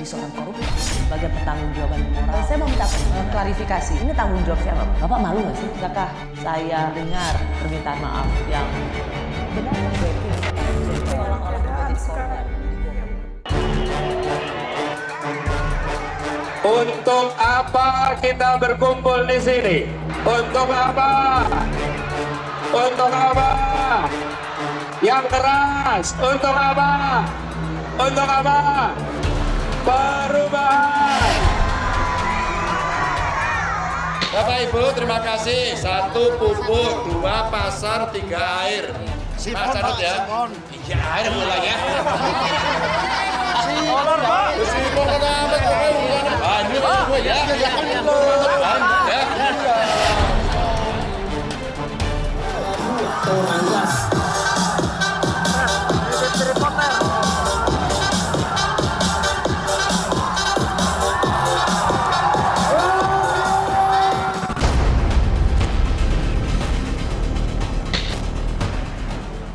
menjadi seorang koruptor sebagai pertanggungjawaban moral. Saya mau minta klarifikasi, ini tanggung jawab siapa? Bapak malu nggak sih? Apakah saya dengar permintaan maaf yang benar? Orang-orang menjadi korban. Untuk apa kita berkumpul di sini? Untuk apa? Untuk apa? Yang keras. Untuk apa? Untuk apa? Perubahan. Bapak Ibu, terima kasih. 1 pupuk, 2 pasar, 3 air. Mas Canut ya. 3 air mulai ya. Sipon kata amat banyak ya.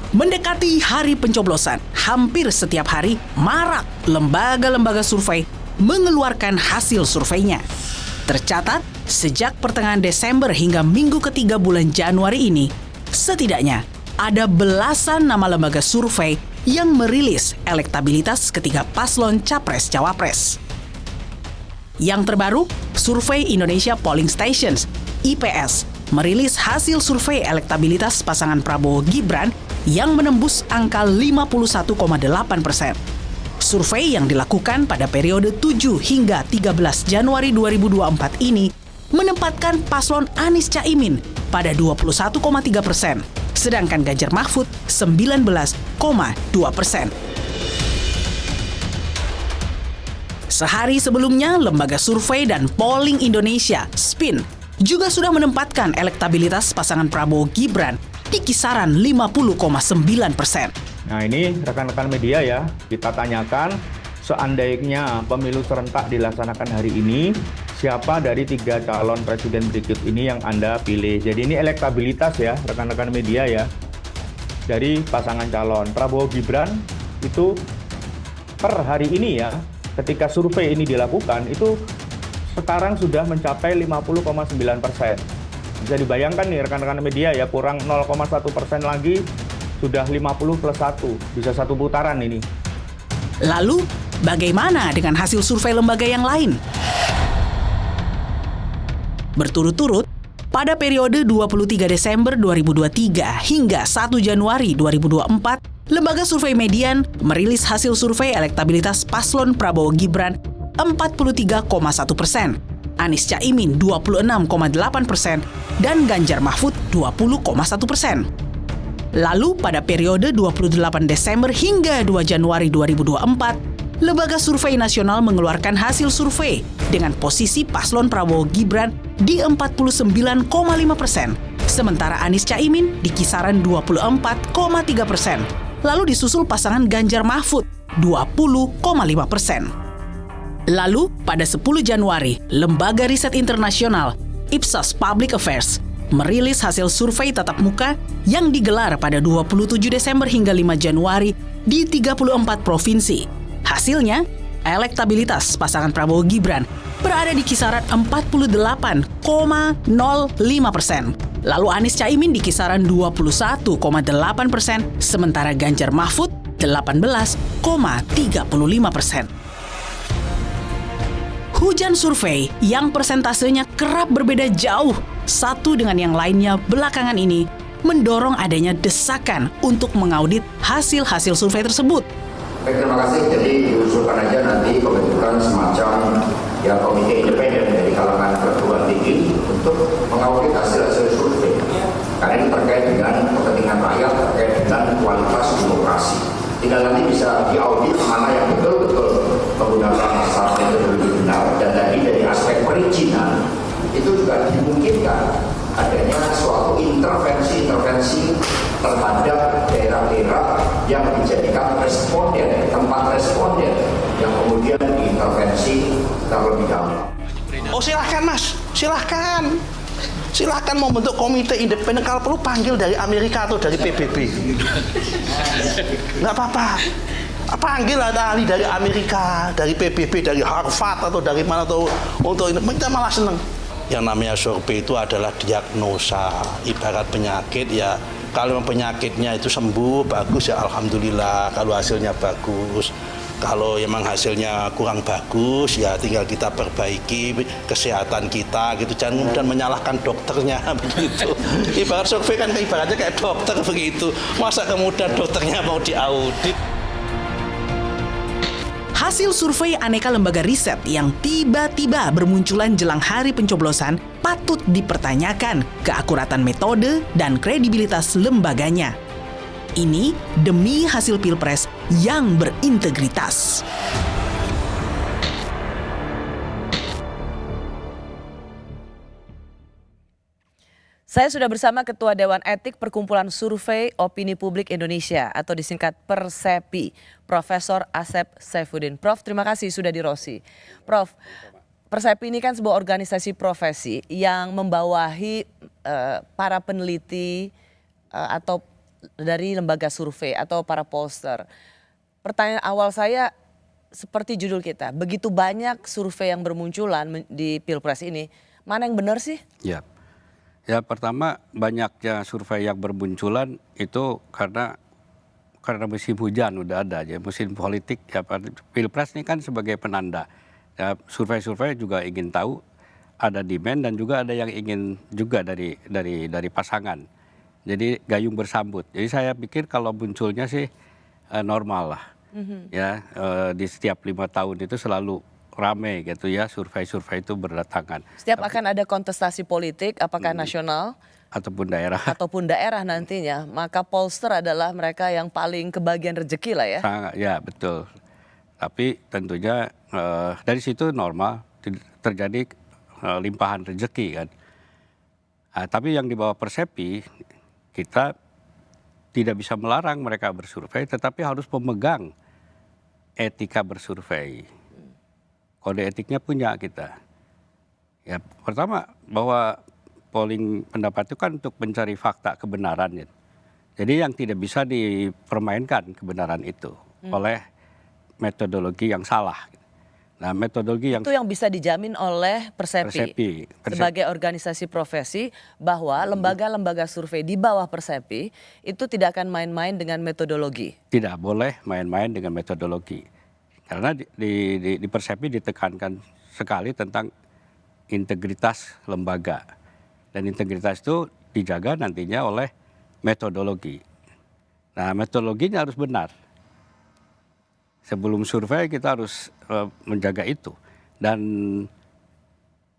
Mendekati hari pencoblosan, hampir setiap hari marak lembaga-lembaga survei mengeluarkan hasil surveinya. Tercatat, sejak pertengahan Desember hingga minggu ketiga bulan Januari ini, setidaknya ada belasan nama lembaga survei yang merilis elektabilitas ketiga paslon Capres-Cawapres. Yang terbaru, Survei Indonesia Polling Stations, IPS, merilis hasil survei elektabilitas pasangan Prabowo-Gibran yang menembus angka 51,8%. Survei yang dilakukan pada periode 7 hingga 13 Januari 2024 ini menempatkan paslon Anies Caimin pada 21,3%, sedangkan Ganjar Mahfud 19,2%. Sehari sebelumnya, Lembaga Survei dan Polling Indonesia, SPIN, juga sudah menempatkan elektabilitas pasangan Prabowo-Gibran di kisaran 50,9%. Nah ini rekan-rekan media ya, kita tanyakan seandainya pemilu serentak dilaksanakan hari ini, siapa dari 3 calon presiden berikut ini yang Anda pilih. Jadi ini elektabilitas ya, rekan-rekan media ya, dari pasangan calon. Prabowo-Gibran itu per hari ini ya, ketika survei ini dilakukan, itu sekarang sudah mencapai 50,9%. Bisa dibayangkan nih rekan-rekan media ya, kurang 0,1% lagi sudah 50 plus 1, bisa 1 putaran ini. Lalu, bagaimana dengan hasil survei lembaga yang lain? Berturut-turut, pada periode 23 Desember 2023 hingga 1 Januari 2024, Lembaga Survei Median merilis hasil survei elektabilitas paslon Prabowo-Gibran 43,1%, Anies Caimin 26,8%, dan Ganjar Mahfud 20,1%. Lalu pada periode 28 Desember hingga 2 Januari 2024, Lembaga Survei Nasional mengeluarkan hasil survei dengan posisi paslon Prabowo-Gibran di 49,5%, sementara Anies Caimin di kisaran 24,3%. Lalu disusul pasangan Ganjar Mahfud 20,5%. Lalu, pada 10 Januari, Lembaga Riset Internasional Ipsos Public Affairs merilis hasil survei tatap muka yang digelar pada 27 Desember hingga 5 Januari di 34 provinsi. Hasilnya, elektabilitas pasangan Prabowo-Gibran berada di kisaran 48,05%. Lalu Anies Caimin di kisaran 21,8%, sementara Ganjar Mahfud 18,35%. Hujan survei yang persentasenya kerap berbeda jauh satu dengan yang lainnya belakangan ini mendorong adanya desakan untuk mengaudit hasil-hasil survei tersebut. Baik, terima kasih. Jadi diusulkan aja nanti pembentukan semacam ya komite independen dari kalangan perguruan tinggi untuk mengaudit hasil-hasil survei. Karena ini terkait dengan kepentingan rakyat, terkait dengan kualitas demokrasi. Tinggal nanti bisa diaudit mana yang betul-betul menggunakan asal metodologi benar, dan tadi dari aspek perizinan itu juga dimungkinkan adanya suatu intervensi terhadap daerah-daerah yang dijadikan responden, tempat responden yang kemudian diintervensi terlebih dahulu. Oh silahkan mas, silahkan membentuk komite independen, kalau perlu panggil dari Amerika atau dari PBB, nggak apa-apa. Panggil ada ahli dari Amerika, dari PBB, dari Harvard atau dari mana atau untuk ini, kita malah seneng. Yang namanya survei itu adalah diagnosa, ibarat penyakit ya. Kalau penyakitnya itu sembuh, bagus ya alhamdulillah. Kalau hasilnya bagus, kalau memang hasilnya kurang bagus ya tinggal kita perbaiki kesehatan kita gitu. Jangan kemudian menyalahkan dokternya begitu. Ibarat survei kan ibaratnya kayak dokter begitu. Masa kemudian dokternya mau diaudit? Hasil survei aneka lembaga riset yang tiba-tiba bermunculan jelang hari pencoblosan patut dipertanyakan keakuratan metode dan kredibilitas lembaganya. Ini demi hasil Pilpres yang berintegritas. Saya sudah bersama Ketua Dewan Etik Perkumpulan Survei Opini Publik Indonesia atau disingkat Persepi, Profesor Asep Saifuddin. Prof, terima kasih sudah di Rosi. Prof, Persepi ini kan sebuah organisasi profesi yang membawahi para peneliti atau dari lembaga survei atau para pollster. Pertanyaan awal saya seperti judul kita, begitu banyak survei yang bermunculan di Pilpres ini, mana yang benar sih? Ya pertama banyaknya survei yang bermunculan itu karena musim hujan udah ada aja, musim politik ya, Pilpres ini kan sebagai penanda. Ya, survei-survei juga ingin tahu ada demand dan juga ada yang ingin juga dari pasangan. Jadi gayung bersambut. Jadi saya pikir kalau munculnya sih normal lah. Ya di setiap 5 tahun itu selalu ramai gitu ya, survei-survei itu berdatangan. Setiap akan ada kontestasi politik, apakah nasional ataupun daerah nantinya, maka pollster adalah mereka yang paling kebagian rezeki lah ya. Sangat, ya betul. Tapi tentunya dari situ normal terjadi limpahan rezeki kan. Tapi yang di bawah Persepi kita tidak bisa melarang mereka bersurvei, tetapi harus memegang etika bersurvei. Kode etiknya punya kita. Ya, pertama bahwa polling pendapat itu kan untuk mencari fakta kebenaran. Jadi yang tidak bisa dipermainkan kebenaran itu oleh metodologi yang salah. Nah, metodologi yang itu yang bisa dijamin oleh Persepi. Sebagai organisasi profesi bahwa lembaga-lembaga survei di bawah Persepi itu tidak akan main-main dengan metodologi. Tidak boleh main-main dengan metodologi. Karena di Persepi ditekankan sekali tentang integritas lembaga. Dan integritas itu dijaga nantinya oleh metodologi. Nah, metodologinya harus benar. Sebelum survei kita harus menjaga itu. Dan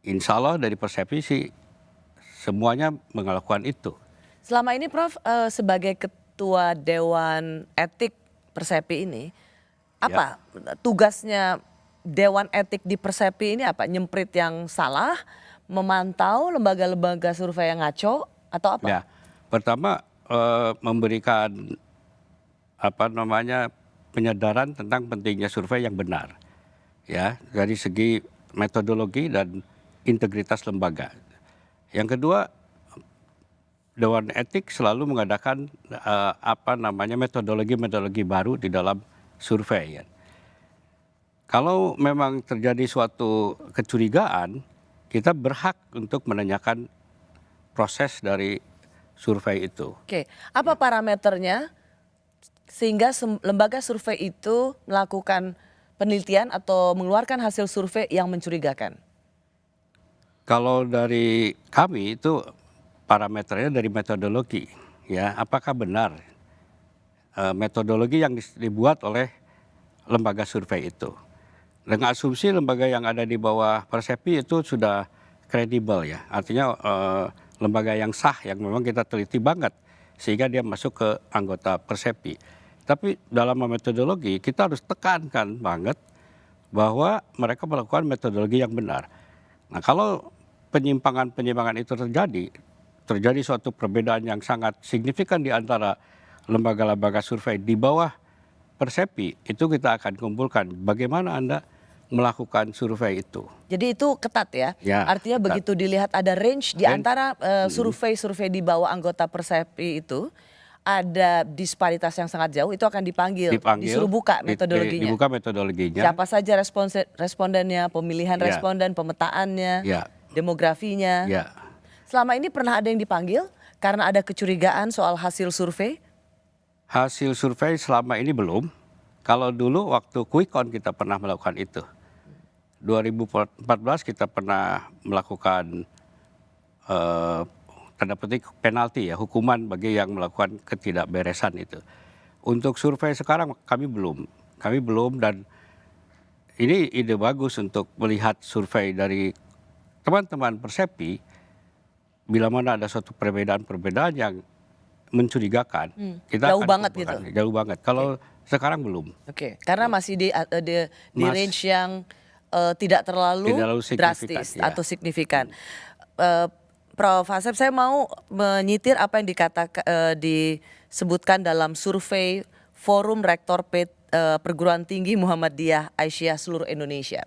insya Allah dari Persepi sih semuanya melakukan itu. Selama ini Prof sebagai Ketua Dewan Etik Persepi ini, apa tugasnya Dewan Etik di Persepi ini apa? Nyemprit yang salah, memantau lembaga-lembaga survei yang ngaco atau apa? Ya, pertama memberikan penyadaran tentang pentingnya survei yang benar. Ya, dari segi metodologi dan integritas lembaga. Yang kedua, Dewan Etik selalu mengadakan metodologi baru di dalam survei. Ya. Kalau memang terjadi suatu kecurigaan, kita berhak untuk menanyakan proses dari survei itu. Oke, apa parameternya sehingga lembaga survei itu melakukan penelitian atau mengeluarkan hasil survei yang mencurigakan? Kalau dari kami itu parameternya dari metodologi. Ya, apakah benar metodologi yang dibuat oleh lembaga survei itu. Dengan asumsi lembaga yang ada di bawah Persepi itu sudah kredibel ya. Artinya lembaga yang sah yang memang kita teliti banget sehingga dia masuk ke anggota Persepi. Tapi dalam metodologi kita harus tekankan banget bahwa mereka melakukan metodologi yang benar. Nah, kalau penyimpangan itu terjadi suatu perbedaan yang sangat signifikan di antara lembaga-lembaga survei di bawah Persepi, itu kita akan kumpulkan bagaimana Anda melakukan survei itu. Jadi itu ketat ya? Ya, artinya ketat. Begitu dilihat ada range di antara survei-survei di bawah anggota Persepi itu, ada disparitas yang sangat jauh, itu akan dipanggil, disuruh buka metodologinya. Dibuka metodologinya. Siapa saja respondennya, pemilihan responden, pemetaannya, demografinya. Selama ini pernah ada yang dipanggil karena ada kecurigaan soal hasil survei? Hasil survei selama ini belum. Kalau dulu waktu quick count kita pernah melakukan itu. 2014 kita pernah melakukan tanda petik penalti ya, hukuman bagi yang melakukan ketidakberesan itu. Untuk survei sekarang kami belum dan ini ide bagus untuk melihat survei dari teman-teman Persepi bila mana ada suatu perbedaan yang mencurigakan. Kita jauh akan banget gitu. Jauh banget. Kalau sekarang belum. Karena masih di range yang tidak terlalu drastis atau signifikan. Prof. Asep, saya mau menyitir apa yang disebutkan dalam survei Forum Rektor Perguruan Tinggi Muhammadiyah Aisyah seluruh Indonesia.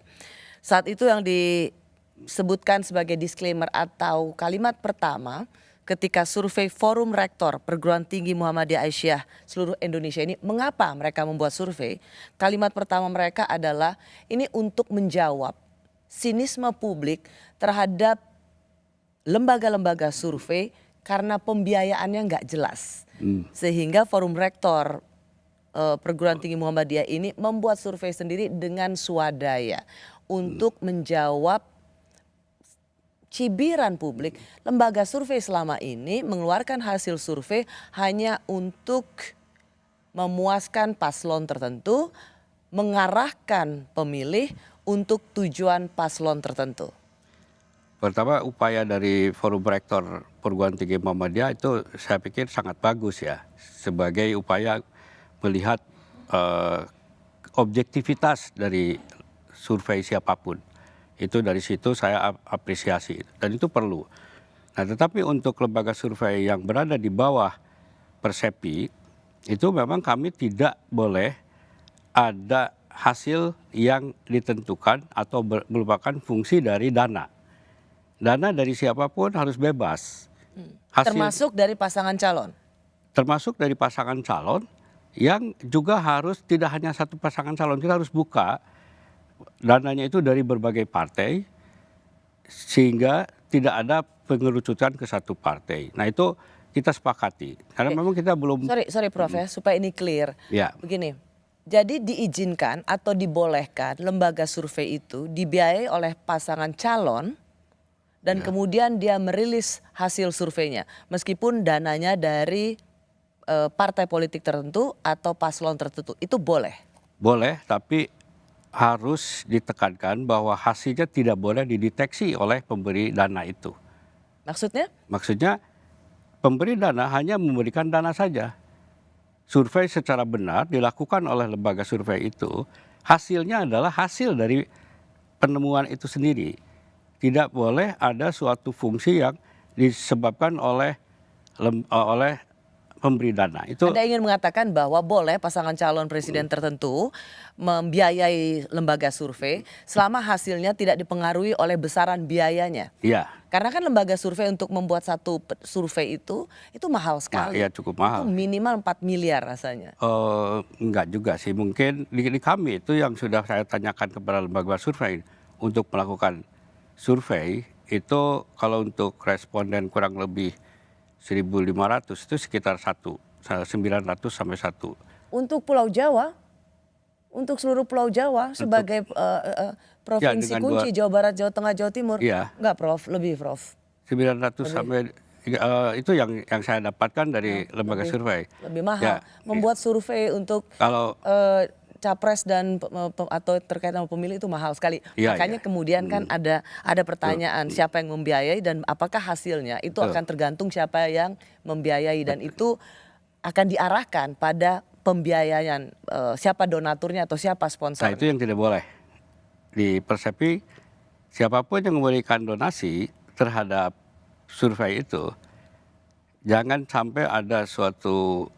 Saat itu yang disebutkan sebagai disclaimer atau kalimat pertama ketika survei Forum Rektor Perguruan Tinggi Muhammadiyah Aisyah seluruh Indonesia ini, mengapa mereka membuat survei? Kalimat pertama mereka adalah ini untuk menjawab sinisme publik terhadap lembaga-lembaga survei karena pembiayaannya nggak jelas. Sehingga Forum Rektor Perguruan Tinggi Muhammadiyah ini membuat survei sendiri dengan swadaya untuk menjawab cibiran publik. Lembaga survei selama ini mengeluarkan hasil survei hanya untuk memuaskan paslon tertentu, mengarahkan pemilih untuk tujuan paslon tertentu. Pertama, upaya dari Forum Rektor Perguruan Tinggi Muhammadiyah itu saya pikir sangat bagus ya, sebagai upaya melihat objektivitas dari survei siapapun. Itu dari situ saya apresiasi dan itu perlu. Nah, tetapi untuk lembaga survei yang berada di bawah Persepi itu memang kami tidak boleh ada hasil yang ditentukan atau merupakan fungsi dari dana. Dana dari siapapun harus bebas. Termasuk dari pasangan calon? Termasuk dari pasangan calon yang juga harus tidak hanya satu pasangan calon. Kita harus buka dananya itu dari berbagai partai sehingga tidak ada pengerucutan ke satu partai. Nah itu kita sepakati. Karena memang kita belum... Sorry Prof ya, supaya ini clear. Begini, jadi diizinkan atau dibolehkan lembaga survei itu dibiayai oleh pasangan calon dan kemudian dia merilis hasil surveinya meskipun dananya dari partai politik tertentu atau paslon tertentu, itu boleh? Boleh, tapi harus ditekankan bahwa hasilnya tidak boleh dideteksi oleh pemberi dana itu. Maksudnya? Maksudnya pemberi dana hanya memberikan dana saja. Survei secara benar dilakukan oleh lembaga survei itu, hasilnya adalah hasil dari penemuan itu sendiri. Tidak boleh ada suatu fungsi yang disebabkan oleh pemberi dana. Itu Anda ingin mengatakan bahwa boleh pasangan calon presiden tertentu membiayai lembaga survei selama hasilnya tidak dipengaruhi oleh besaran biayanya. Iya. Karena kan lembaga survei untuk membuat satu survei itu mahal sekali. Iya, cukup mahal. Itu minimal 4 miliar rasanya. Enggak juga sih, mungkin di kami itu yang sudah saya tanyakan kepada lembaga survei untuk melakukan survei itu kalau untuk responden kurang lebih 1.500 itu sekitar 900 sampai 1. Untuk Pulau Jawa, untuk seluruh Pulau Jawa sebagai provinsi kunci Jawa Barat, Jawa Tengah, Jawa Timur, enggak Prof, lebih Prof. 900 sampai itu yang saya dapatkan dari lembaga survei. Lebih mahal. Membuat survei untuk kalau capres dan atau terkait sama pemilih itu mahal sekali. Makanya kemudian kan ada pertanyaan siapa yang membiayai dan apakah hasilnya itu akan tergantung siapa yang membiayai dan itu akan diarahkan pada pembiayaan siapa donaturnya atau siapa sponsor. Nah itu yang tidak boleh. Di Persepi siapapun yang memberikan donasi terhadap survei itu jangan sampai ada suatu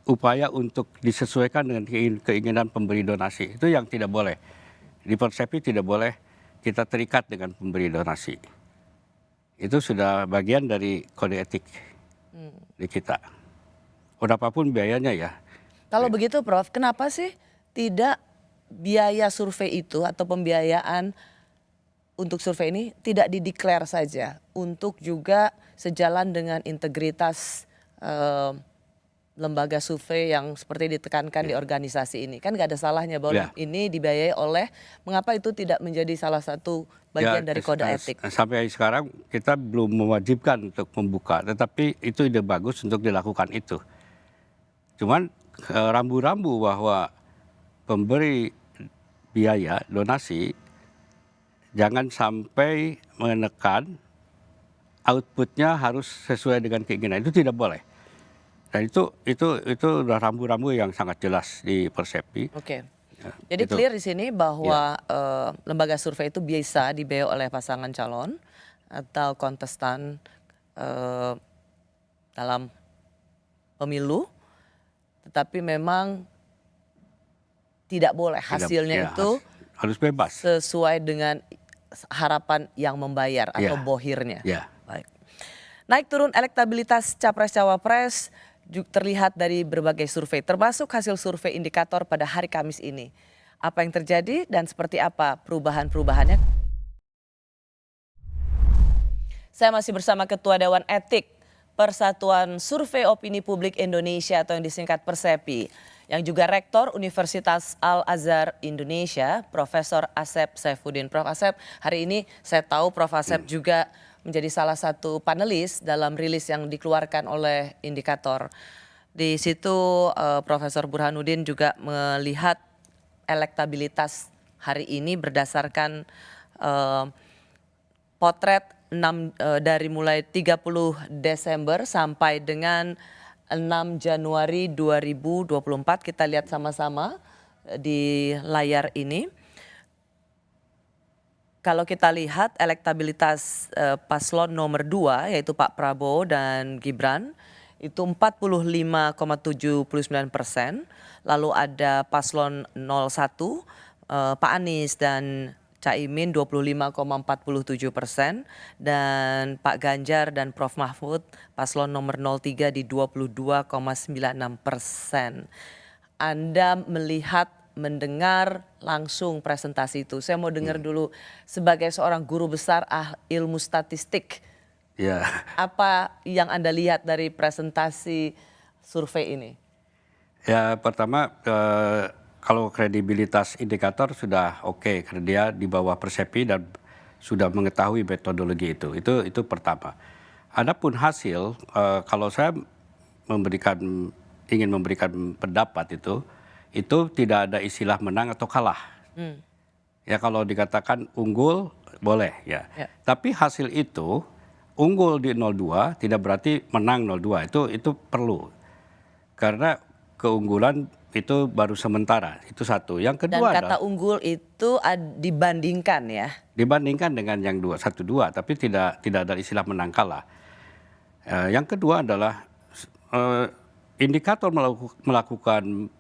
upaya untuk disesuaikan dengan keinginan pemberi donasi. Itu yang tidak boleh. Di Persepi tidak boleh kita terikat dengan pemberi donasi. Itu sudah bagian dari kode etik di kita. Berapapun biayanya ya. Kalau begitu Prof, kenapa sih tidak biaya survei itu atau pembiayaan untuk survei ini tidak dideklar saja untuk juga sejalan dengan integritas lembaga survei yang seperti ditekankan di organisasi ini. Kan nggak ada salahnya bahwa ini dibiayai oleh, mengapa itu tidak menjadi salah satu bagian dari kode etik? Sampai sekarang kita belum mewajibkan untuk membuka, tetapi itu ide bagus untuk dilakukan itu. Cuman rambu-rambu bahwa pemberi biaya, donasi, jangan sampai menekan outputnya harus sesuai dengan keinginan, itu tidak boleh. Dan itu udah rambu-rambu yang sangat jelas di Persepi. Oke. Jadi clear di sini bahwa lembaga survei itu bisa dibiayai oleh pasangan calon atau kontestan dalam pemilu, tetapi memang tidak boleh hasilnya itu harus bebas sesuai dengan harapan yang membayar atau bohirnya. Baik. Naik turun elektabilitas capres-cawapres terlihat dari berbagai survei, termasuk hasil survei indikator pada hari Kamis ini. Apa yang terjadi dan seperti apa perubahan-perubahannya? Saya masih bersama Ketua Dewan Etik Persatuan Survei Opini Publik Indonesia atau yang disingkat Persepi, yang juga Rektor Universitas Al-Azhar Indonesia, Profesor Asep Saifuddin. Prof. Asep, hari ini saya tahu Prof. Asep juga menjadi salah satu panelis dalam rilis yang dikeluarkan oleh indikator. Di situ Profesor Burhanuddin juga melihat elektabilitas hari ini berdasarkan potret dari mulai 30 Desember sampai dengan 6 Januari 2024. Kita lihat sama-sama di layar ini. Kalau kita lihat elektabilitas paslon nomor 2 yaitu Pak Prabowo dan Gibran itu 45,79%. Lalu ada paslon 01 Pak Anies dan Caimin 25,47% dan Pak Ganjar dan Prof Mahfud paslon nomor 03 di 22,96%. Anda mendengar langsung presentasi itu. Saya mau dengar dulu sebagai seorang guru besar ilmu statistik. Apa yang Anda lihat dari presentasi survei ini? Ya, pertama kalau kredibilitas indikator sudah oke, karena dia di bawah Persepi dan sudah mengetahui metodologi itu. Itu pertama. Adapun hasil, kalau saya ingin memberikan pendapat itu tidak ada istilah menang atau kalah. Ya kalau dikatakan unggul boleh ya. Tapi hasil itu unggul di 02 tidak berarti menang 02. Itu perlu. Karena keunggulan itu baru sementara. Itu satu. Yang kedua dan kata unggul itu dibandingkan ya. Dibandingkan dengan yang 1-2 tapi tidak ada istilah menang kalah. Yang kedua adalah indikator melakukan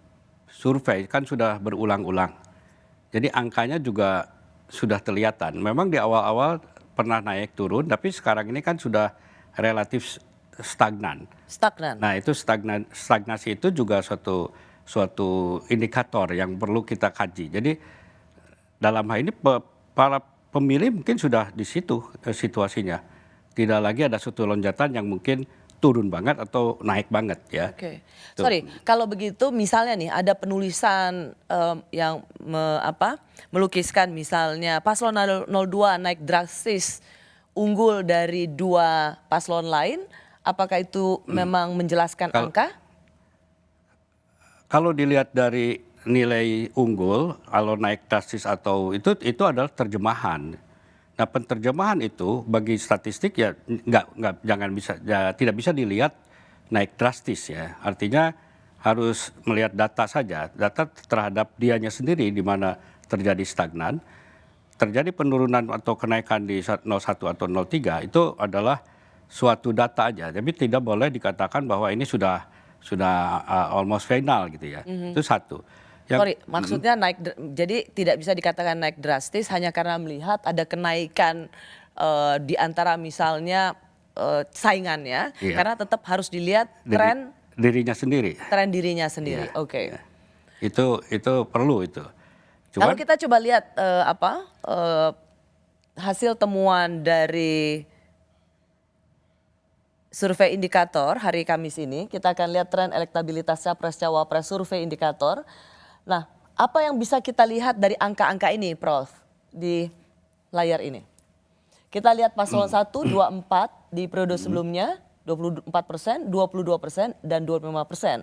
survei kan sudah berulang-ulang. Jadi angkanya juga sudah kelihatan. Memang di awal-awal pernah naik turun, tapi sekarang ini kan sudah relatif stagnan. Nah itu stagnasi itu juga suatu indikator yang perlu kita kaji. Jadi dalam hal ini para pemilih mungkin sudah di situ situasinya. Tidak lagi ada suatu lonjakan yang mungkin turun banget atau naik banget ya. Oke. Sorry, kalau begitu misalnya nih ada penulisan yang melukiskan misalnya paslon 02 naik drastis unggul dari 2 paslon lain, apakah itu memang menjelaskan angka? Kalau dilihat dari nilai unggul, kalau naik drastis atau itu adalah terjemahan. Nah penterjemahan itu bagi statistik ya tidak bisa dilihat naik drastis ya. Artinya harus melihat data saja, data terhadap dianya sendiri di mana terjadi stagnan, terjadi penurunan atau kenaikan di 01 atau 03 itu adalah suatu data aja. Tapi tidak boleh dikatakan bahwa ini sudah almost final gitu ya. Itu satu. Maksudnya jadi tidak bisa dikatakan naik drastis hanya karena melihat ada kenaikan di antara misalnya saingannya, karena tetap harus dilihat tren dirinya sendiri. Tren dirinya sendiri. Ya, Oke. ya. Itu perlu itu. Kalau kita coba lihat hasil temuan dari survei indikator hari Kamis ini, kita akan lihat tren elektabilitas Capres-Cawapres survei indikator. Nah, apa yang bisa kita lihat dari angka-angka ini, Prof, di layar ini? Kita lihat paslon 1, 24 di periode sebelumnya, 24%, 22%, dan 25%.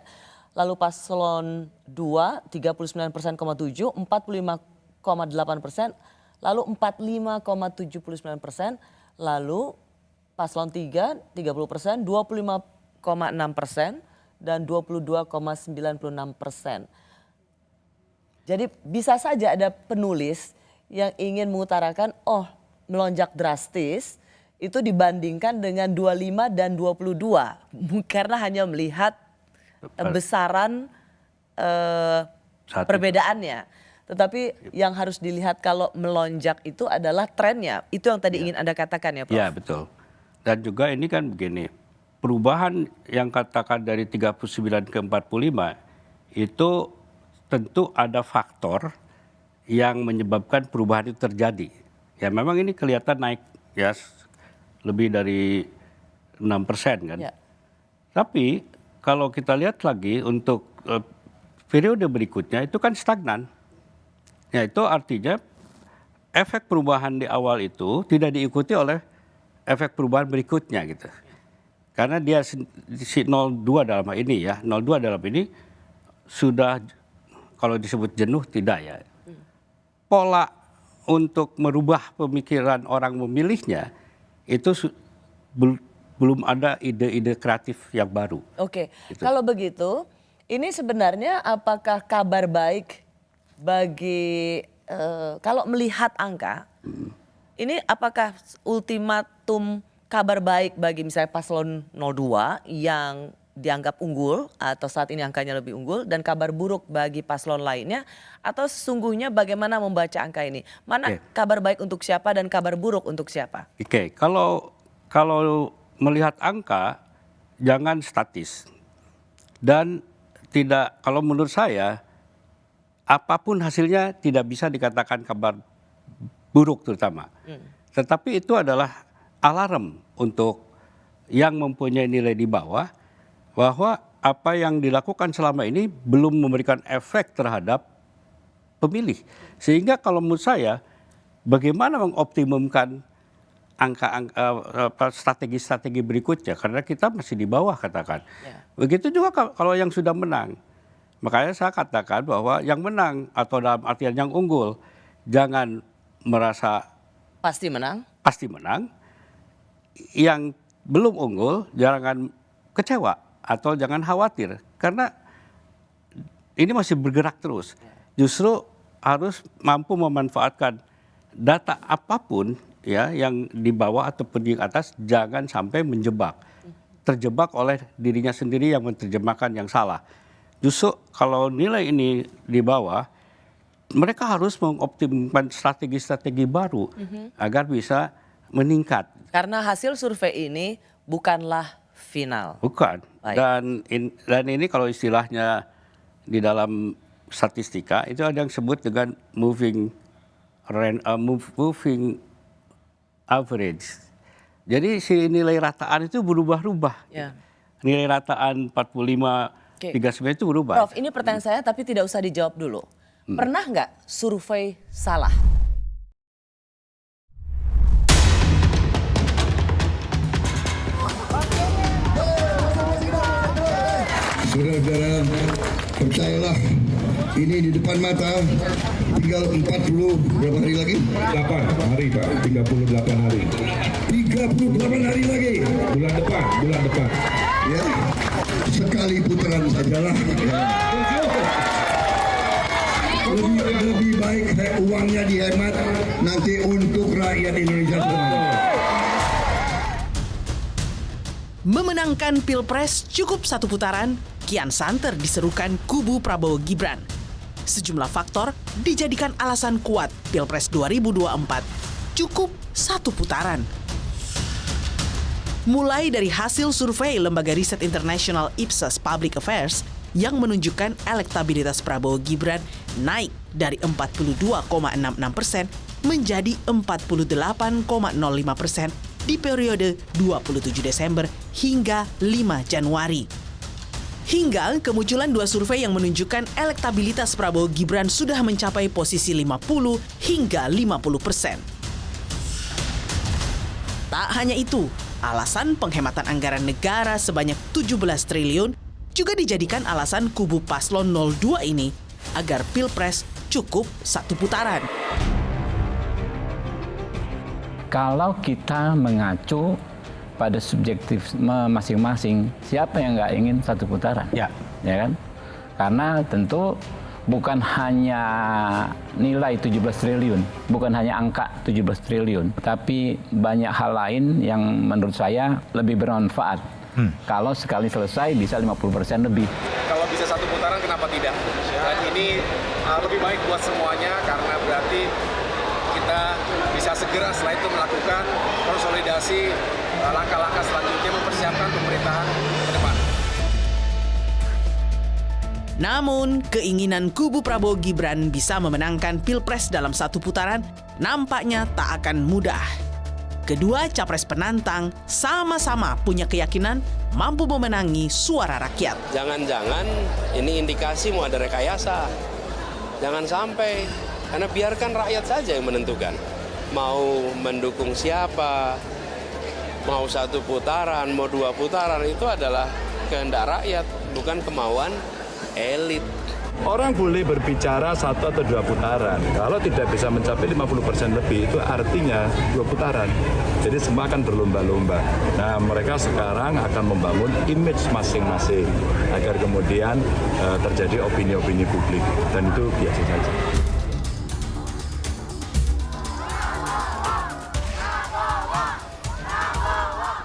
Lalu paslon 2, 39,7%, 45,8%, lalu 45,79%, lalu paslon 3, 30%, 25,6%, dan 22,96%. Jadi bisa saja ada penulis yang ingin mengutarakan, melonjak drastis itu dibandingkan dengan 25 dan 22. Karena hanya melihat besaran perbedaannya. Tetapi yang harus dilihat kalau melonjak itu adalah trennya. Itu yang tadi ingin Anda katakan ya, Prof? Ya, betul. Dan juga ini kan begini, perubahan yang katakan dari 39 ke 45 itu tentu ada faktor yang menyebabkan perubahan itu terjadi. Ya memang ini kelihatan naik ya lebih dari 6% kan. Ya. Tapi kalau kita lihat lagi untuk periode berikutnya itu kan stagnan. Ya itu artinya efek perubahan di awal itu tidak diikuti oleh efek perubahan berikutnya gitu. Karena dia si 02 dalam ini ya, 02 dalam ini sudah kalau disebut jenuh tidak ya. Pola untuk merubah pemikiran orang memilihnya itu belum ada ide-ide kreatif yang baru. Oke, Gitu. Kalau begitu ini sebenarnya apakah kabar baik bagi kalau melihat angka, ini apakah ultimatum kabar baik bagi misalnya paslon 02 yang dianggap unggul atau saat ini angkanya lebih unggul, dan kabar buruk bagi paslon lainnya, atau sesungguhnya bagaimana membaca angka ini? Mana kabar baik untuk siapa dan kabar buruk untuk siapa? Oke, kalau melihat angka jangan statis. Dan tidak, kalau menurut saya apapun hasilnya tidak bisa dikatakan kabar buruk terutama. Tetapi itu adalah alarm untuk yang mempunyai nilai di bawah bahwa apa yang dilakukan selama ini belum memberikan efek terhadap pemilih. Sehingga kalau menurut saya bagaimana mengoptimumkan strategi-strategi berikutnya, karena kita masih di bawah katakan. Begitu juga kalau yang sudah menang. Makanya saya katakan bahwa yang menang atau dalam artian yang unggul jangan merasa Pasti menang. Yang belum unggul jangan kecewa atau jangan khawatir, karena ini masih bergerak terus. Justru harus mampu memanfaatkan data apapun ya yang di bawah ataupun di atas, jangan sampai terjebak oleh dirinya sendiri yang menerjemahkan yang salah. Justru kalau nilai ini di bawah, mereka harus mengoptimalkan strategi-strategi baru agar bisa meningkat. Karena hasil survei ini bukanlah final. Bukan. Dan ini kalau istilahnya di dalam statistika itu ada yang sebut dengan moving average. Jadi si nilai rataan itu berubah-ubah. Ya. Nilai rataan 45, 39 itu berubah. Prof, ini pertanyaan saya tapi tidak usah dijawab dulu. Pernah nggak survei salah? Saudara-saudara, percayalah, ini di depan mata, tinggal 40 berapa hari lagi? 8 hari Pak, 38 hari. 38 hari lagi. Bulan depan. Ya, sekali putaran sajalah. Ya. Lebih baik uangnya dihemat nanti untuk rakyat Indonesia semua. Memenangkan Pilpres cukup satu putaran, kian santer diserukan kubu Prabowo Gibran. Sejumlah faktor dijadikan alasan kuat Pilpres 2024 cukup satu putaran. Mulai dari hasil survei lembaga riset internasional Ipsos Public Affairs yang menunjukkan elektabilitas Prabowo Gibran naik dari 42,66% menjadi 48,05% di periode 27 Desember hingga 5 Januari. Hingga kemunculan dua survei yang menunjukkan elektabilitas Prabowo Gibran sudah mencapai posisi 50 hingga 50%. Tak hanya itu, alasan penghematan anggaran negara sebanyak 17 triliun juga dijadikan alasan kubu paslon 02 ini agar Pilpres cukup satu putaran. Kalau kita mengacu pada subjektifisme masing-masing, siapa yang nggak ingin satu putaran? Ya kan? Karena tentu bukan hanya nilai 17 triliun, bukan hanya angka 17 triliun, tapi banyak hal lain yang menurut saya lebih bermanfaat. Kalau sekali selesai bisa 50% lebih. Kalau bisa satu putaran kenapa tidak? Dan ini lebih baik buat semuanya karena berarti kita bisa segera setelah itu melakukan konsolidasi langkah-langkah selanjutnya mempersiapkan pemerintahan ke depan. Namun, keinginan kubu Prabowo Gibran bisa memenangkan Pilpres dalam satu putaran nampaknya tak akan mudah. Kedua capres penantang sama-sama punya keyakinan mampu memenangi suara rakyat. Jangan-jangan ini indikasi mau ada rekayasa. Jangan sampai, karena biarkan rakyat saja yang menentukan. Mau mendukung siapa, mau satu putaran, mau dua putaran, itu adalah kehendak rakyat, bukan kemauan elit. Orang boleh berbicara satu atau dua putaran. Kalau tidak bisa mencapai 50% lebih, itu artinya dua putaran. Jadi semua akan berlomba-lomba. Nah, mereka sekarang akan membangun image masing-masing agar kemudian terjadi opini-opini publik. Dan itu biasa saja.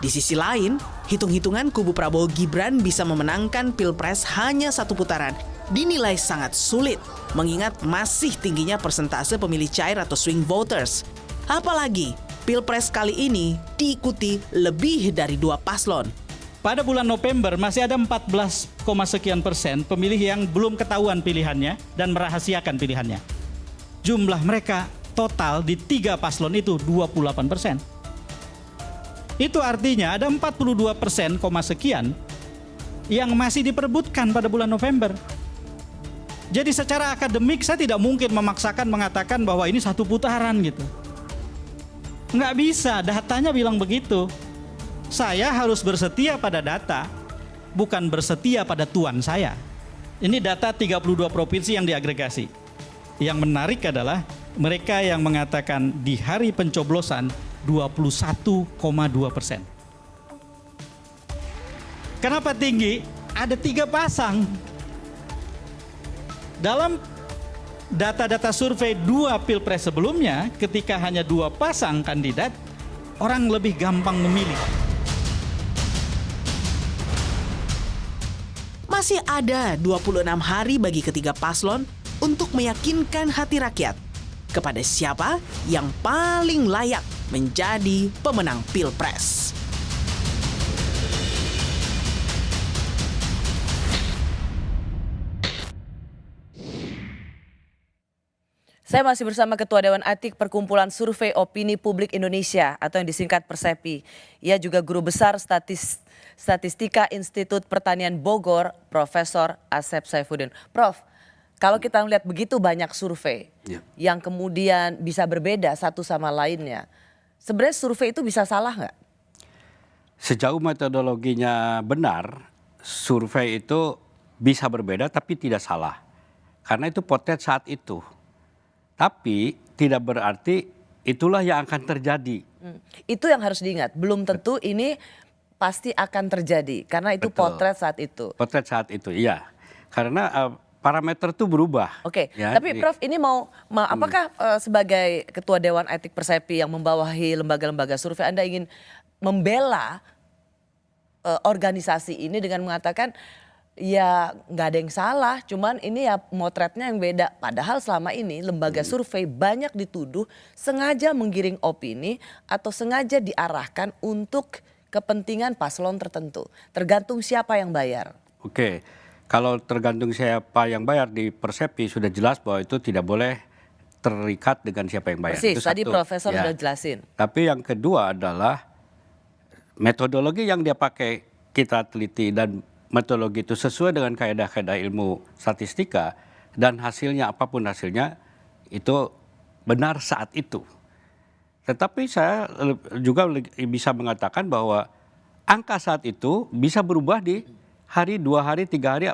Di sisi lain, hitung-hitungan kubu Prabowo Gibran bisa memenangkan Pilpres hanya satu putaran dinilai sangat sulit, mengingat masih tingginya persentase pemilih cair atau swing voters. Apalagi, Pilpres kali ini diikuti lebih dari dua paslon. Pada bulan November masih ada 14, sekian persen pemilih yang belum ketahuan pilihannya dan merahasiakan pilihannya. Jumlah mereka total di 3 paslon itu 28%. Itu artinya ada 42%, sekian yang masih diperebutkan pada bulan November. Jadi secara akademik saya tidak mungkin memaksakan mengatakan bahwa ini satu putaran gitu. Nggak bisa, datanya bilang begitu. Saya harus bersetia pada data, bukan bersetia pada tuan saya. Ini data 32 provinsi yang diagregasi. Yang menarik adalah mereka yang mengatakan di hari pencoblosan 21,2%. Kenapa tinggi? Ada 3 pasang. Dalam data-data survei 2 Pilpres sebelumnya, ketika hanya 2 pasang kandidat, orang lebih gampang memilih. Masih ada 26 hari bagi ketiga paslon untuk meyakinkan hati rakyat kepada siapa yang paling layak menjadi pemenang Pilpres. Saya masih bersama Ketua Dewan Etik Perkumpulan Survei Opini Publik Indonesia atau yang disingkat Persepi. Ia juga Guru Besar Statistika Institut Pertanian Bogor, Profesor Asep Saifuddin. Prof, kalau kita melihat begitu banyak survei yang kemudian bisa berbeda satu sama lainnya, sebenarnya survei itu bisa salah nggak? Sejauh metodologinya benar, survei itu bisa berbeda tapi tidak salah. Karena itu potret saat itu. Tapi tidak berarti itulah yang akan terjadi. Itu yang harus diingat. Belum tentu ini pasti akan terjadi. Karena itu potret saat itu. Potret saat itu, iya. Karena parameter itu berubah. Oke, ya, tapi Prof ini apakah sebagai Ketua Dewan Etik Persepi yang membawahi lembaga-lembaga survei Anda ingin membela organisasi ini dengan mengatakan ya nggak ada yang salah, cuman ini ya motretnya yang beda. Padahal selama ini lembaga survei banyak dituduh sengaja menggiring opini atau sengaja diarahkan untuk kepentingan paslon tertentu. Tergantung siapa yang bayar. Oke, kalau tergantung siapa yang bayar di Persepi sudah jelas bahwa itu tidak boleh terikat dengan siapa yang bayar. Persis, Itu tadi satu. Profesor Ya. sudah jelasin. Tapi yang kedua adalah metodologi yang dia pakai, kita teliti dan metodologi itu sesuai dengan kaidah-kaidah ilmu statistika dan hasilnya apapun hasilnya itu benar saat itu. Tetapi saya juga bisa mengatakan bahwa angka saat itu bisa berubah di hari, 2 hari, 3 hari,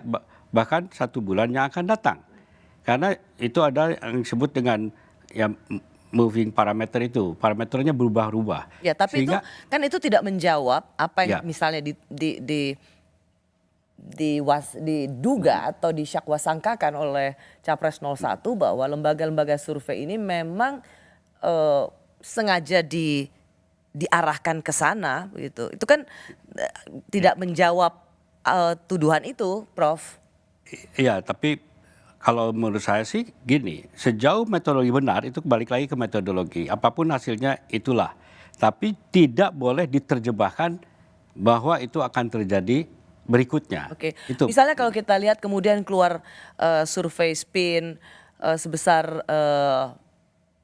bahkan 1 bulan yang akan datang. Karena itu ada yang disebut dengan ya moving parameter itu, parameternya berubah-ubah. Ya, tapi sehingga, itu kan itu tidak menjawab apa yang Ya. misalnya diduga atau disyakwasangkakan oleh Capres 01 bahwa lembaga-lembaga survei ini memang sengaja diarahkan ke sana gitu. Itu kan tidak menjawab tuduhan itu, Prof. Iya, tapi kalau menurut saya sih gini, sejauh metodologi benar itu balik lagi ke metodologi. Apapun hasilnya itulah. Tapi tidak boleh diterjemahkan bahwa itu akan terjadi berikutnya. Oke. Itu. Misalnya kalau kita lihat kemudian keluar survei SPIN sebesar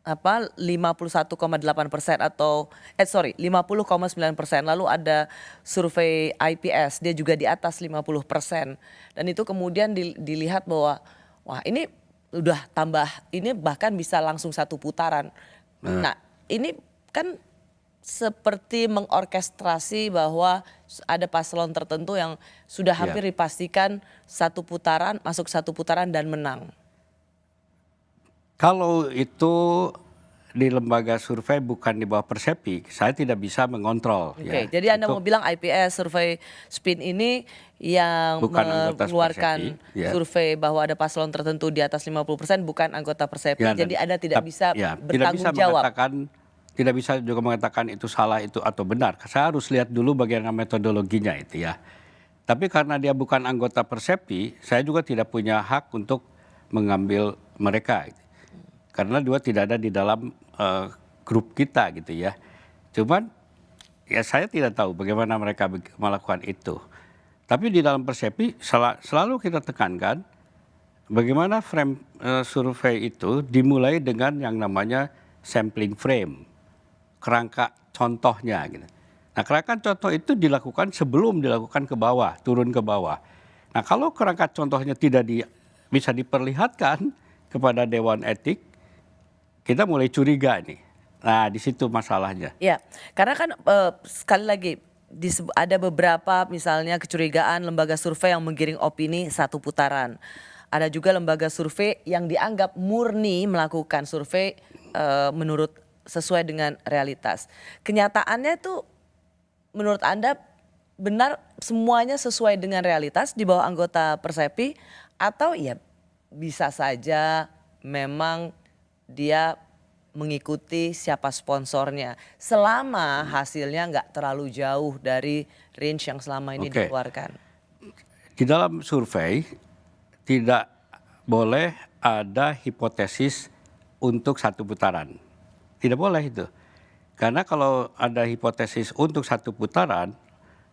51,8% atau 50,9%. Lalu ada survei IPS, dia juga di atas 50%. Dan itu kemudian dilihat bahwa wah ini udah tambah, ini bahkan bisa langsung 1 putaran. Nah ini kan seperti mengorkestrasi bahwa ada paslon tertentu yang sudah hampir dipastikan 1 putaran, masuk 1 putaran dan menang. Kalau itu di lembaga survei bukan di bawah Persepi, saya tidak bisa mengontrol. Oke, jadi Anda mau bilang IPS survei SPIN ini yang Bukan anggota mengeluarkan Persepi, ya. survei bahwa ada paslon tertentu di atas 50% bukan anggota Persepi. Ya, jadi Anda tidak bisa bertanggung tidak bisa jawab. Tidak bisa juga mengatakan itu salah itu atau benar. Saya harus lihat dulu bagaimana metodologinya itu ya. Tapi karena dia bukan anggota Persepi, saya juga tidak punya hak untuk mengambil mereka. Karena dia tidak ada di dalam grup kita gitu ya. Cuman ya saya tidak tahu bagaimana mereka melakukan itu. Tapi di dalam Persepi selalu kita tekankan bagaimana frame survei itu dimulai dengan yang namanya sampling frame, kerangka contohnya gitu. Nah, kerangka contoh itu dilakukan sebelum dilakukan ke bawah, turun ke bawah. Nah, kalau kerangka contohnya tidak bisa diperlihatkan kepada Dewan Etik, kita mulai curiga nih. Nah, di situ masalahnya. Ya, karena kan sekali lagi ada beberapa misalnya kecurigaan lembaga survei yang menggiring opini 1 putaran. Ada juga lembaga survei yang dianggap murni melakukan survei menurut sesuai dengan realitas. Kenyataannya itu menurut Anda benar semuanya sesuai dengan realitas di bawah anggota Persepi atau ya bisa saja memang dia mengikuti siapa sponsornya selama hasilnya nggak terlalu jauh dari range yang selama ini dikeluarkan. Di dalam survei tidak boleh ada hipotesis untuk 1 putaran. Tidak boleh itu. Karena kalau ada hipotesis untuk 1 putaran,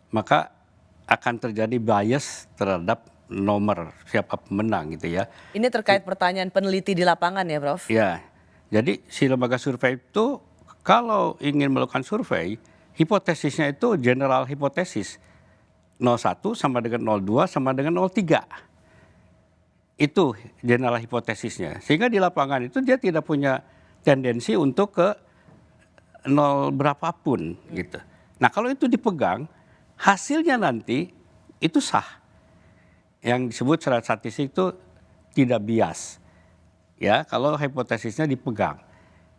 maka akan terjadi bias terhadap nomor siapa pemenang gitu ya. Ini terkait pertanyaan peneliti di lapangan ya, Prof? Ya, jadi si lembaga survei itu kalau ingin melakukan survei, hipotesisnya itu general hipotesis. 01 sama dengan 02 sama dengan 03. Itu general hipotesisnya. Sehingga di lapangan itu dia tidak punya tendensi untuk ke 0 berapapun gitu. Nah, kalau itu dipegang, hasilnya nanti itu sah. Yang disebut secara statistik itu tidak bias. Ya, kalau hipotesisnya dipegang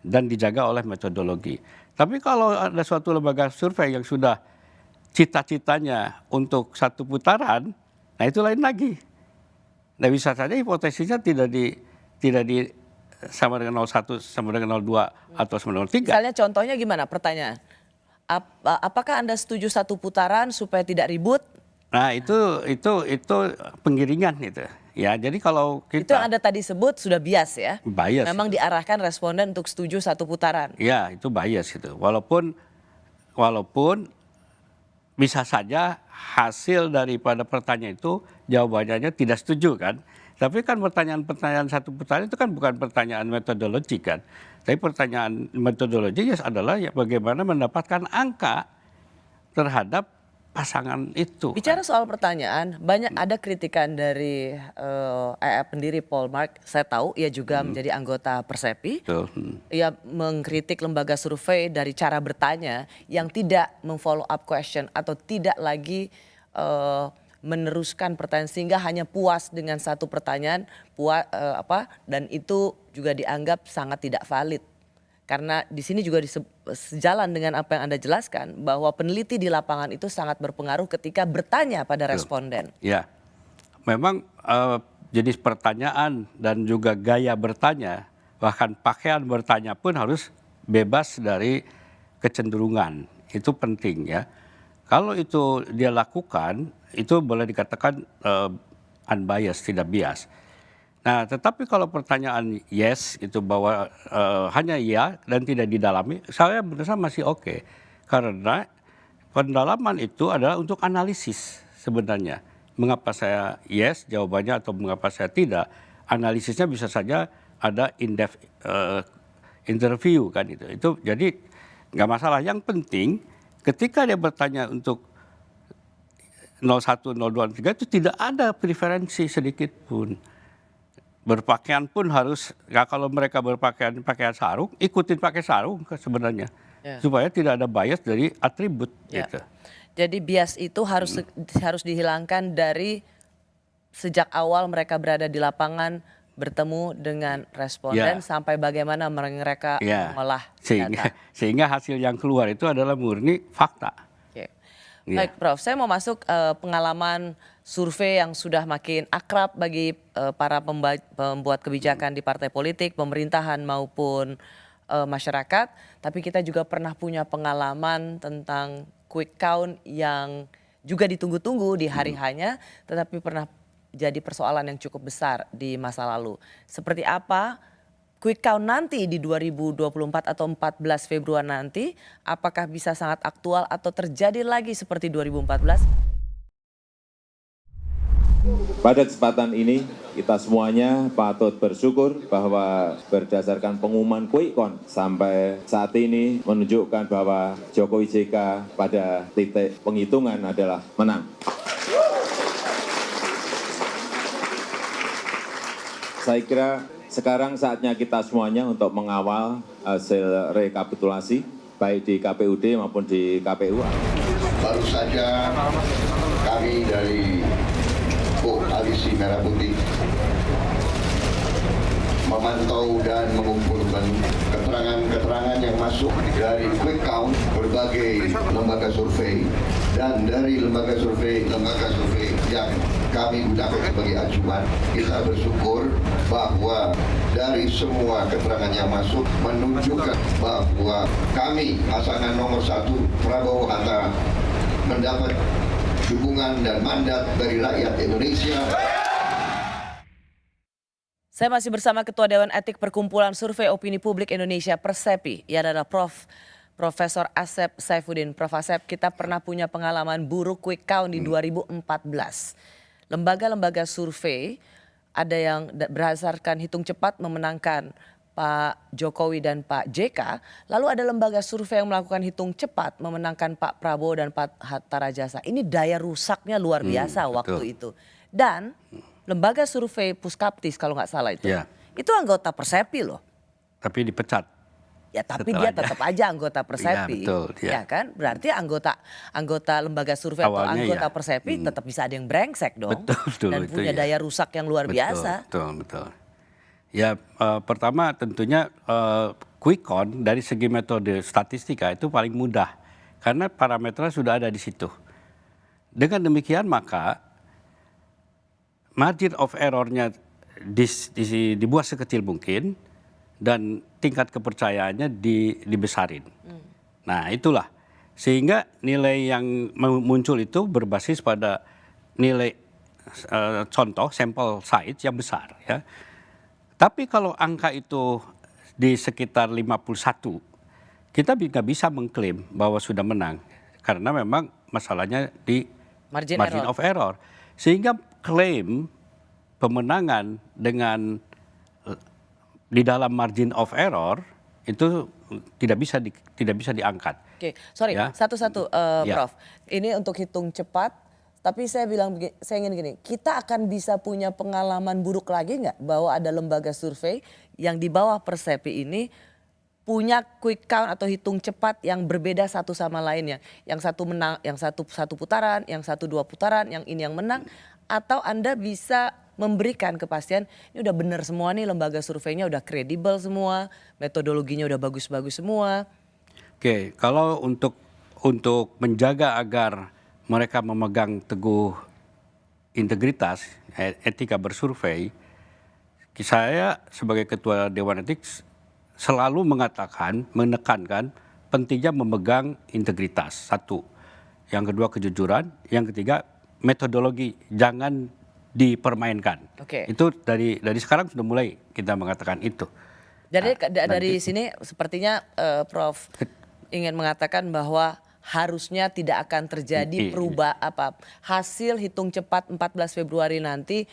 dan dijaga oleh metodologi. Tapi kalau ada suatu lembaga survei yang sudah cita-citanya untuk 1 putaran, nah itu lain lagi. Nah, bisa saja hipotesisnya tidak di sama dengan 01, sama dengan 02 atau sama dengan 03. Misalnya contohnya gimana pertanyaan? Apakah Anda setuju 1 putaran supaya tidak ribut? Nah, itu penggiringan itu. Ya, jadi kalau kita itu yang Anda tadi sebut sudah bias ya. Bias. Memang diarahkan responden untuk setuju 1 putaran. Ya, itu bias itu. Walaupun bisa saja hasil daripada pertanyaan itu jawabannya tidak setuju kan. Tapi kan pertanyaan satu pertanyaan itu kan bukan pertanyaan metodologi kan. Tapi pertanyaan metodologi adalah ya bagaimana mendapatkan angka terhadap pasangan itu. Bicara soal pertanyaan, banyak ada kritikan dari pendiri Polmark. Saya tahu ia juga menjadi anggota Persepi. Ia mengkritik lembaga survei dari cara bertanya yang tidak memfollow up question atau tidak lagi meneruskan pertanyaan sehingga hanya puas dengan satu pertanyaan dan itu juga dianggap sangat tidak valid. Karena di sini juga sejalan dengan apa yang Anda jelaskan bahwa peneliti di lapangan itu sangat berpengaruh ketika bertanya pada responden. Ya, memang jenis pertanyaan dan juga gaya bertanya, bahkan pakaian bertanya pun harus bebas dari kecenderungan. Itu penting ya. Kalau itu dia lakukan, itu boleh dikatakan unbiased, tidak bias. Nah, tetapi kalau pertanyaan yes itu bahwa hanya ya dan tidak didalami, saya merasa masih oke. Karena pendalaman itu adalah untuk analisis sebenarnya. Mengapa saya yes jawabannya atau mengapa saya tidak, analisisnya bisa saja ada in-depth interview kan itu. Itu jadi nggak masalah. Yang penting ketika dia bertanya untuk 01, 02, 03 itu tidak ada preferensi sedikit pun. Berpakaian pun harus, ya kalau mereka pakaian sarung, ikutin pakai sarung sebenarnya. Supaya tidak ada bias dari atribut. Gitu. Jadi bias itu harus dihilangkan dari sejak awal mereka berada di lapangan bertemu dengan responden sampai bagaimana mereka mengolah data. Sehingga hasil yang keluar itu adalah murni fakta. Baik Prof, saya mau masuk pengalaman survei yang sudah makin akrab bagi para pembuat kebijakan di partai politik, pemerintahan maupun masyarakat. Tapi kita juga pernah punya pengalaman tentang quick count yang juga ditunggu-tunggu di hari hanya, tetapi pernah jadi persoalan yang cukup besar di masa lalu. Seperti apa quick count nanti di 2024 atau 14 Februari nanti, apakah bisa sangat aktual atau terjadi lagi seperti 2014? Pada kesempatan ini kita semuanya patut bersyukur bahwa berdasarkan pengumuman quick count sampai saat ini menunjukkan bahwa Jokowi JK pada titik penghitungan adalah menang. Saya kira sekarang saatnya kita semuanya untuk mengawal hasil rekapitulasi baik di KPUD maupun di KPU. Baru saja kami dari Koalisi Merah Putih memantau dan mengumpulkan keterangan-keterangan yang masuk dari quick count berbagai lembaga survei dan dari lembaga survei yang kami gunakan sebagai acuan. Kita bersyukur bahwa dari semua keterangan yang masuk menunjukkan bahwa kami pasangan nomor 1 Prabowo Hatta mendapat dukungan dan mandat dari rakyat Indonesia. Saya masih bersama Ketua Dewan Etik Perkumpulan Survei Opini Publik Indonesia Persepi. Ia adalah Profesor Asep Saifuddin. Prof Asep, kita pernah punya pengalaman buruk quick count di 2014. Lembaga-lembaga survei ada yang berdasarkan hitung cepat memenangkan Pak Jokowi dan Pak JK. Lalu ada lembaga survei yang melakukan hitung cepat memenangkan Pak Prabowo dan Pak Hatta Rajasa. Ini daya rusaknya luar biasa waktu itu. Dan lembaga survei Puskaptis kalau nggak salah itu anggota Persepi loh. Tapi dipecat. Ya tapi dia tetap aja anggota Persepi. Ya kan? Berarti anggota lembaga survei awalnya atau anggota Persepi tetap bisa ada yang brengsek dong. Dan punya daya rusak yang luar biasa. Betul. Ya pertama tentunya quick count dari segi metode statistika itu paling mudah. Karena parameternya sudah ada di situ. Dengan demikian maka margin of error-nya dibuat sekecil mungkin dan tingkat kepercayaannya dibesarin. Nah itulah sehingga nilai yang muncul itu berbasis pada nilai contoh sampel size yang besar ya. Tapi kalau angka itu di sekitar 51, kita nggak bisa mengklaim bahwa sudah menang. karena memang masalahnya di Margin of error. Sehingga klaim pemenangan dengan di dalam margin of error itu tidak bisa diangkat. Oke, sorry, Ya. satu-satu, Ya. Prof. Ini untuk hitung cepat, tapi saya ingin gini, kita akan bisa punya pengalaman buruk lagi nggak bahwa ada lembaga survei yang di bawah Persepi ini punya quick count atau hitung cepat yang berbeda satu sama lainnya. Yang satu menang, yang satu putaran, yang satu 2 putaran, yang ini yang menang. Atau Anda bisa memberikan kepastian, ini udah benar semua nih, lembaga surveinya udah kredibel semua, metodologinya udah bagus-bagus semua. Oke, kalau untuk menjaga agar mereka memegang teguh integritas, etika bersurvei, saya sebagai ketua Dewan Etik selalu menekankan pentingnya memegang integritas, satu. Yang kedua kejujuran, yang ketiga metodologi, jangan dipermainkan. Oke. Itu dari sekarang sudah mulai kita mengatakan itu. Jadi dari sini sepertinya Prof ingin mengatakan bahwa harusnya tidak akan terjadi hasil hitung cepat 14 Februari nanti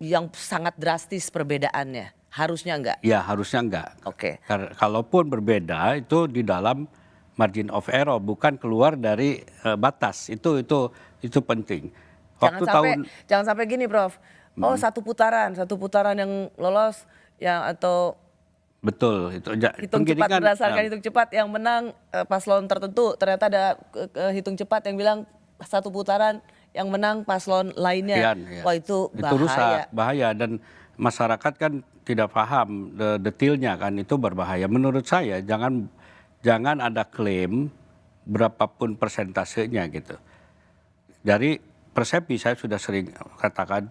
yang sangat drastis perbedaannya. Harusnya enggak? Ya, harusnya enggak. Oke. Kalaupun berbeda itu di dalam margin of error, bukan keluar dari batas. Itu penting. Jangan sampai gini, Prof. Oh, satu putaran yang lolos atau betul itu hitung cepat berdasarkan hitung cepat yang menang paslon tertentu, ternyata ada hitung cepat yang bilang satu putaran yang menang paslon lainnya. Wah, itu rusak, bahaya, dan masyarakat kan tidak paham detailnya kan, itu berbahaya. Menurut saya jangan ada klaim berapapun persentasenya gitu. Dari Persepi saya sudah sering katakan,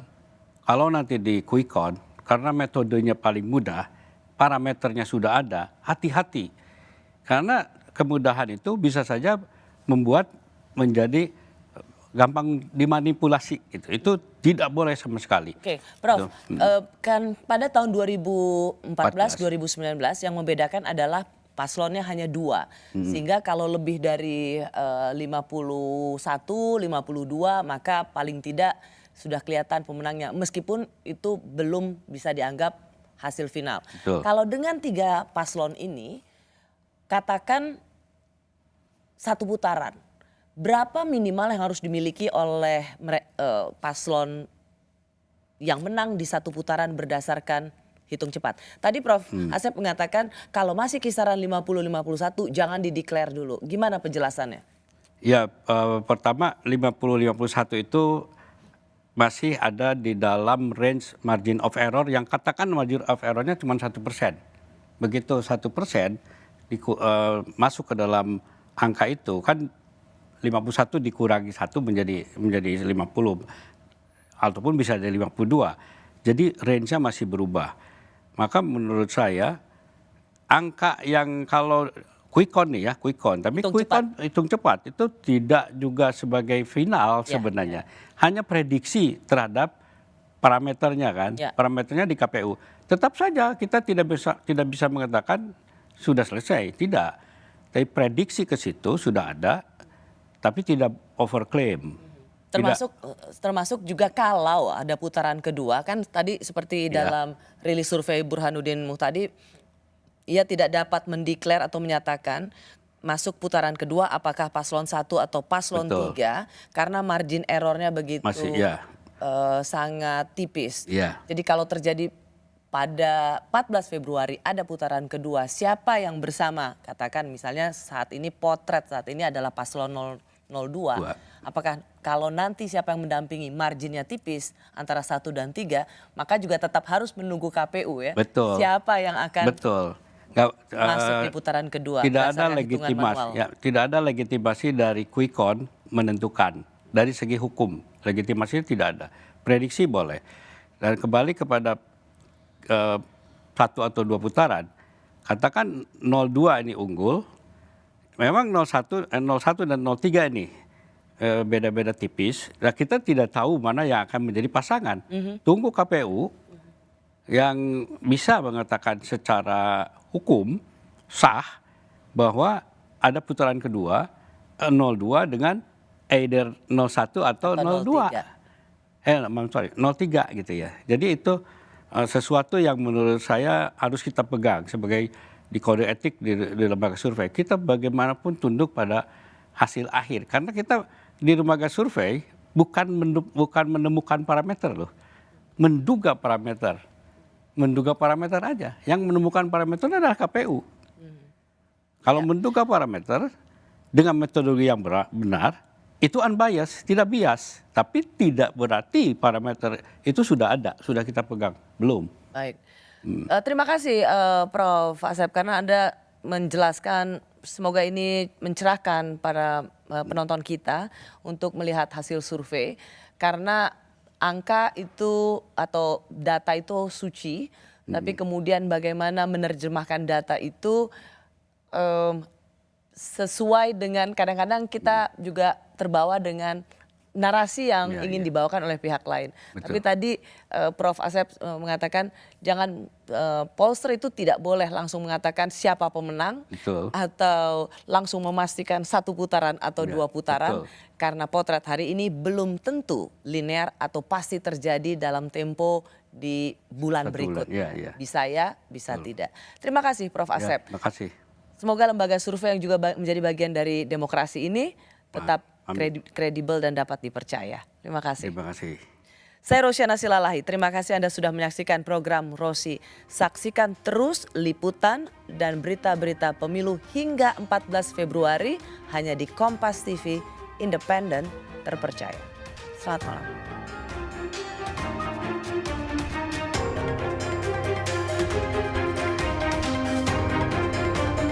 kalau nanti di quick count, karena metodenya paling mudah, parameternya sudah ada, hati-hati. Karena kemudahan itu bisa saja membuat menjadi gampang dimanipulasi gitu. Itu tidak boleh sama sekali. Oke, Prof, kan pada tahun 2014-2019 yang membedakan adalah paslonnya hanya 2. Sehingga kalau lebih dari 51, 52 maka paling tidak sudah kelihatan pemenangnya. Meskipun itu belum bisa dianggap hasil final. Betul. Kalau dengan 3 paslon ini, katakan 1 putaran. Berapa minimal yang harus dimiliki oleh paslon yang menang di 1 putaran berdasarkan hitung cepat? Tadi Prof Asep mengatakan kalau masih kisaran 50-51 jangan dideklar dulu. Gimana penjelasannya? Ya, pertama 50-51 itu masih ada di dalam range margin of error yang katakan margin of errornya cuma 1%. Begitu 1% masuk ke dalam angka itu kan 51 dikurangi 1 menjadi 50 ataupun bisa dari 52. Jadi range-nya masih berubah. Maka menurut saya angka yang kalau quick count nih ya, quick count, tapi hitung cepat itu tidak juga sebagai final sebenarnya. Hanya prediksi terhadap parameternya kan. Parameternya di KPU. Tetap saja kita tidak bisa mengatakan sudah selesai, tidak. Tapi prediksi ke situ sudah ada, tapi tidak overclaim. Termasuk juga kalau ada putaran kedua, kan tadi seperti dalam rilis survei Burhanuddin Muhtadi, ia tidak dapat mendeklar atau menyatakan masuk putaran kedua apakah paslon 1 atau paslon 3 karena margin errornya begitu sangat tipis. Jadi kalau terjadi pada 14 Februari ada putaran kedua, siapa yang bersama? Katakan misalnya saat ini potret saat ini adalah paslon 02. Apakah kalau nanti siapa yang mendampingi marginnya tipis antara 1 dan 3, maka juga tetap harus menunggu KPU ya. Betul. Siapa yang akan masuk di putaran kedua? Tidak ada legitimasi, tidak ada legitimasi dari quick count menentukan. Dari segi hukum, legitimasi tidak ada. Prediksi boleh. Dan kembali kepada 1 atau 2 putaran, katakan 02 ini unggul, memang 01 dan 03 ini beda-beda tipis. Nah, kita tidak tahu mana yang akan menjadi pasangan. Tunggu KPU yang bisa mengatakan secara hukum sah bahwa ada putaran kedua 02 dengan either 01 atau 02. 03 gitu ya. Jadi itu sesuatu yang menurut saya harus kita pegang sebagai di kode etik di lembaga survei. Kita bagaimanapun tunduk pada hasil akhir. Karena kita di lembaga survei bukan menemukan parameter loh. Menduga parameter aja. Yang menemukan parameter adalah KPU. Kalau menduga parameter dengan metodologi yang benar, itu unbiased, tidak bias. Tapi tidak berarti parameter itu sudah ada, sudah kita pegang. Belum. Baik. Terima kasih Prof. Asep karena Anda menjelaskan, semoga ini mencerahkan para penonton kita untuk melihat hasil survei. Karena angka itu atau data itu suci, tapi kemudian bagaimana menerjemahkan data itu sesuai dengan, kadang-kadang kita juga terbawa dengan narasi yang ingin dibawakan oleh pihak lain. Betul. Tapi tadi Prof. Asep mengatakan jangan pollster itu tidak boleh langsung mengatakan siapa pemenang. Betul. Atau langsung memastikan 1 putaran atau 2 putaran. Betul. Karena potret hari ini belum tentu linear atau pasti terjadi dalam tempo di bulan berikut. Bisa ya, bisa tidak. Terima kasih Prof. Asep. Terima kasih. Semoga lembaga survei yang juga menjadi bagian dari demokrasi ini tetap kredibel dan dapat dipercaya. Terima kasih. Terima kasih. Saya Rosyana Silalahi. Terima kasih Anda sudah menyaksikan program Rosi. Saksikan terus liputan dan berita-berita pemilu hingga 14 Februari hanya di Kompas TV, independen, terpercaya. Selamat malam.